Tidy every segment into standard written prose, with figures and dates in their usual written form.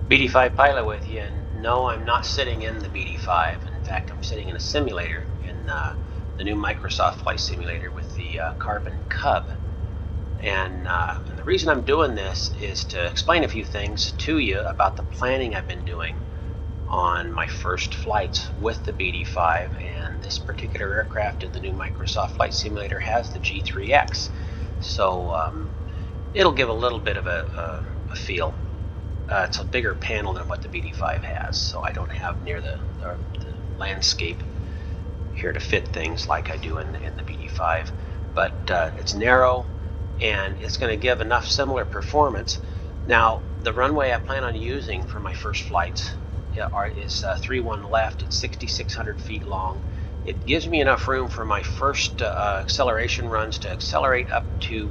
BD5 Pilot with you, and no, I'm not sitting in the BD5. In fact, I'm sitting in a simulator in the new Microsoft Flight Simulator with the Carbon Cub. And the reason I'm doing this is to explain a few things to you about the planning I've been doing on my first flights with the BD5. And this particular aircraft in the new Microsoft Flight Simulator has the G3X. So it'll give a little bit of a feel. It's a bigger panel than what the BD5 has, so I don't have near the landscape here to fit things like I do in the BD5. But it's narrow, and it's going to give enough similar performance. Now, the runway I plan on using for my first flights is 3-1 left. It's 6,600 feet long. It gives me enough room for my first acceleration runs to accelerate up to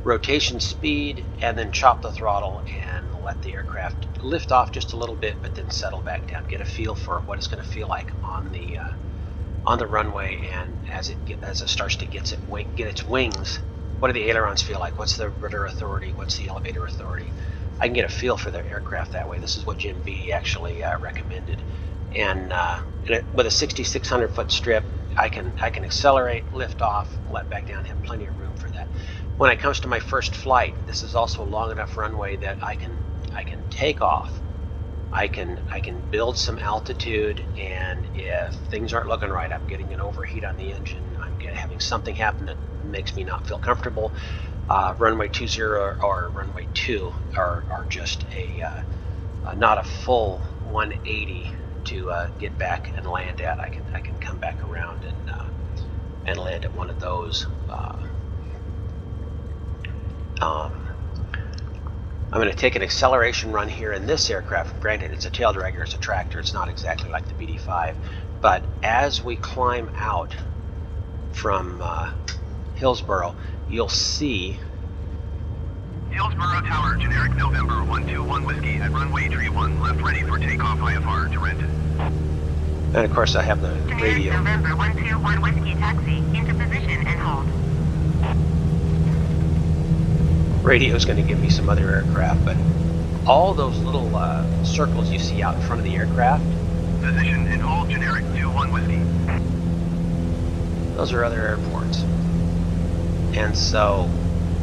rotation speed and then chop the throttle and let the aircraft lift off just a little bit, but then settle back down, get a feel for what it's going to feel like on the runway. And as it starts to get its wings, what do the ailerons feel like? What's the rudder authority? What's the elevator authority? I can get a feel for the aircraft that way. This is what Jim B actually recommended. And with a 6,600 foot strip, I can accelerate, lift off, let back down, have plenty of room for that. When it comes to my first flight, this is also a long enough runway that I can take off. I can build some altitude, and if things aren't looking right, I'm getting an overheat on the engine, I'm having something happen that makes me not feel comfortable, runway 20 or runway 2 are just not a full 180 to get back and land at. I can come back around and land at one of those. I'm going to take an acceleration run here in this aircraft. Granted, it's a tail dragger, it's a tractor, it's not exactly like the BD5. But as we climb out from Hillsboro, you'll see Hillsboro Tower, generic November 121 Whiskey at runway 31, left ready for takeoff IFR to rent. And of course I have the radio. Generic November 121 Whiskey taxi into position and hold. Radio is going to give me some other aircraft, but all those little circles you see out in front of the aircraft, Position and hold, generic 21 Whiskey. those are other airports. And so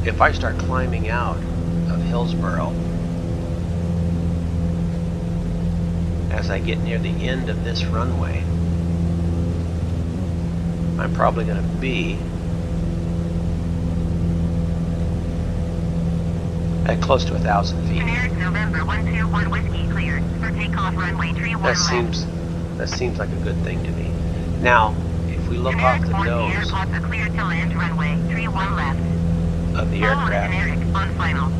if I start climbing out of Hillsboro, as I get near the end of this runway, I'm probably going to be at close to 1,000 feet. Generic November 121 Whiskey cleared for takeoff runway 31 That seems like a good thing to me. Now, if we look off the nose cleared to land runway 31 left. of the aircraft, Generic on final.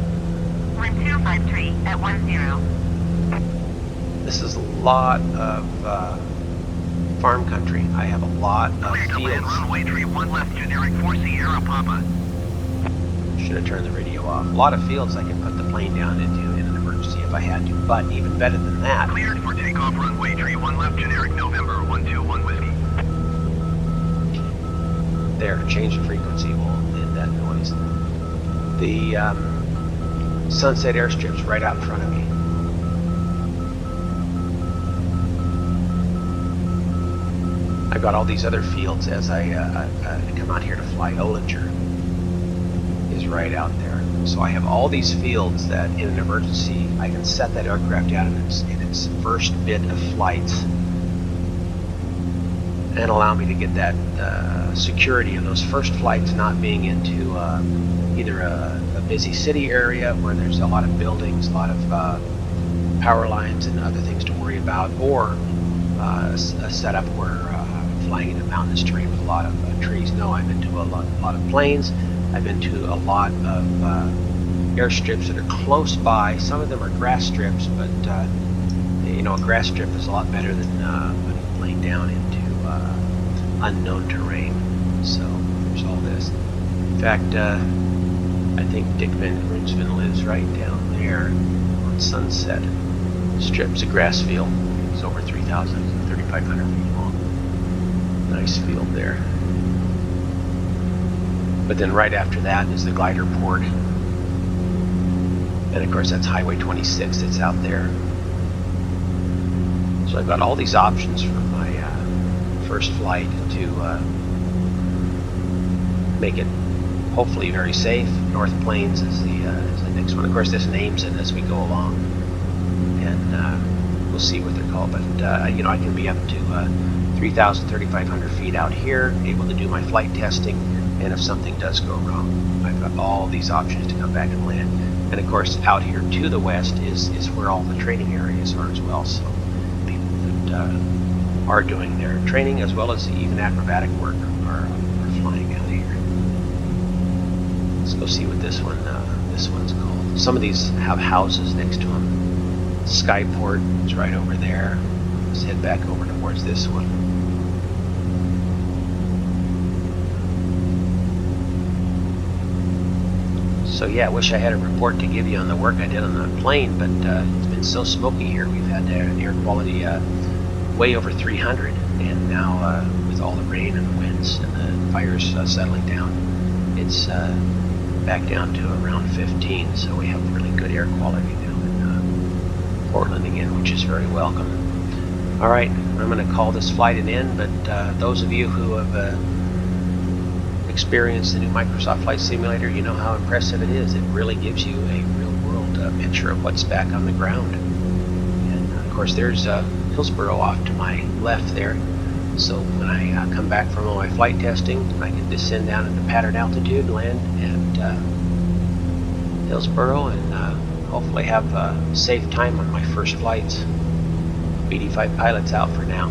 1253 at 10. this is a lot of farm country. I have a lot of Cleared to land fields. runway 31 left, generic 4 Sierra Papa. Should have turned the radio off. A lot of fields I can put the plane down into in an emergency if I had to. But even better than that, Cleared for takeoff runway 31 left, generic November 121 Whiskey. there, change the frequency will end that noise. The Sunset Airstrip's right out in front of me. I've got all these other fields as I come out here to fly. Ollinger is right out there. So I have all these fields that in an emergency I can set that aircraft down in its first bit of flights and allow me to get that security of those first flights, not being into either a busy city area where there's a lot of buildings, a lot of power lines and other things to worry about, or a setup where I'm flying in a mountainous terrain with a lot of trees. No, I've been to a lot of plains. I've been to a lot of airstrips that are close by. Some of them are grass strips, but you know, a grass strip is a lot better than putting a plane down into unknown terrain. So there's all this. In fact, I think Dick Van Groensven lives right down there on Sunset. Strip's a grass field. It's over 3,500 feet long. Nice field there. But then right after that is the glider port. And of course that's Highway 26 that's out there. So I've got all these options for my first flight to make it hopefully very safe. North Plains is the next one. Of course this names it as we go along, and we'll see what they're called. But you know, I can be up to 3,000, 3,500 feet out here, able to do my flight testing, and if something does go wrong, I've got all these options to come back and land. And of course out here to the west is where all the training areas are as well. So people that are doing their training as well as even acrobatic work are flying out here. Let's go see what this one's called. Some of these have houses next to them. Skyport is right over there. Let's head back over towards this one. So yeah, I wish I had a report to give you on the work I did on the plane, but it's been so smoky here. We've had air quality way over 300, and now with all the rain and the winds and the fires settling down, it's back down to around 15. So we have really good air quality now in Portland again, which is very welcome. All right, I'm going to call this flight an end, but those of you who have experienced the new Microsoft Flight Simulator, you know how impressive it is. It really gives you a real-world picture of what's back on the ground. And of course, there's Hillsboro off to my left there. So when I come back from all my flight testing, I can descend down at the pattern altitude, land at Hillsboro, and hopefully have a safe time on my first flights. BD5 pilot's out for now.